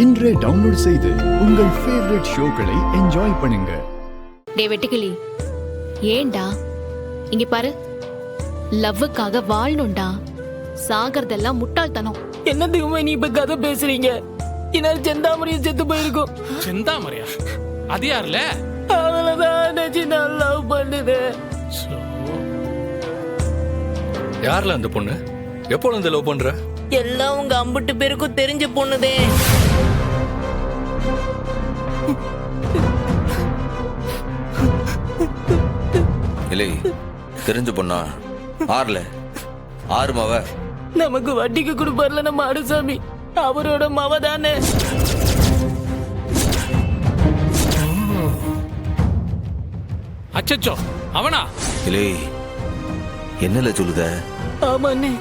இன்றே டவுன்லோட் செய்து உங்கள் ஃபேவரட் ஷோக்களை என்ஜாய் பண்ணுங்க. டே வெட்டுக்கிளி, ஏண்டா இங்க பாரு, லவ்வுக்காக வாழணும்டா, சாகிறதெல்லாம் முட்டாள்தனம். என்னதுக்குமே நீ இப்ப கதை பேசுறீங்க? இனால் செந்தாமரையும் செத்து போயிருக்கும். செந்தாமரையா? அது யாருல? அவளதான் நான் லவ் பண்ணுது. யார்ல அந்த பொண்ணு? எப்போ இந்த லவ் பண்ற? எல்லாம் உங்க அம்புட்டு பேருக்கும் தெரிஞ்ச பொண்ணுதே. இல்லை, தெரிஞ்ச பொண்ணா? ஆறு மவ நமக்கு வட்டிக்கு கொடுப்பார்ல நம்ம அருசாமி, அவரோட மவ தானே. அச்சச்சோ, அவனா? இல்லை, என்னல சொல்லுத? ஆமாண்ணே,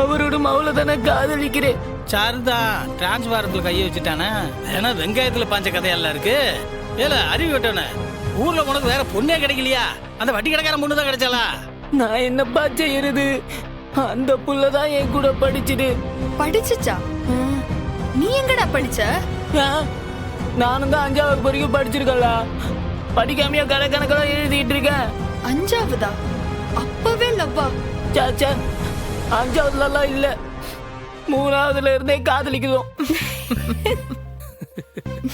அவரோட மவளை தானே காதலிக்கிறேன். சாருதான் டிரான்ஸ்பாரத்துல கையை வச்சுட்டானே. ஏன்னா வெங்காயத்துல பாஞ்ச கதையெல்லாம் இருக்கு. ஏல அறிவு விட்டோன, ஊர்ல உனக்கு வேற பொண்ணே கிடைக்கலையா? அந்த வட்டி கடைக்கார பொண்ணு தான் கிடைச்சாலா? நான் என்னப்பா செய்யறது? அந்த புள்ளதான் என் கூட படிச்சுது. படிச்சுச்சா? நீ எங்கடா படிச்ச? நானும் தான் 5வது வரைக்கும் படிச்சிருக்கல. படிக்காமையா கடை கணக்கெல்லாம் எழுதிட்டு இருக்கேன். 5வதா? அப்பவே லவ்வா? சாச்சா, 5வதுலாம் இல்ல, 3வதுல இருந்தே காதலிக்குதோம்.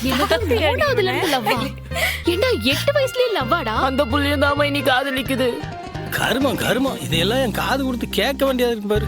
3வதுல இருந்து லவ்வா? ஏண்டா 8 வயசுலயே லவ்வாடா? அந்த புள்ளையும் தான் நீ காதலிக்குது. கருமம் கருமம், இதையெல்லாம் என் காது கொடுத்து கேட்க வேண்டியது இருக்கு பாரு.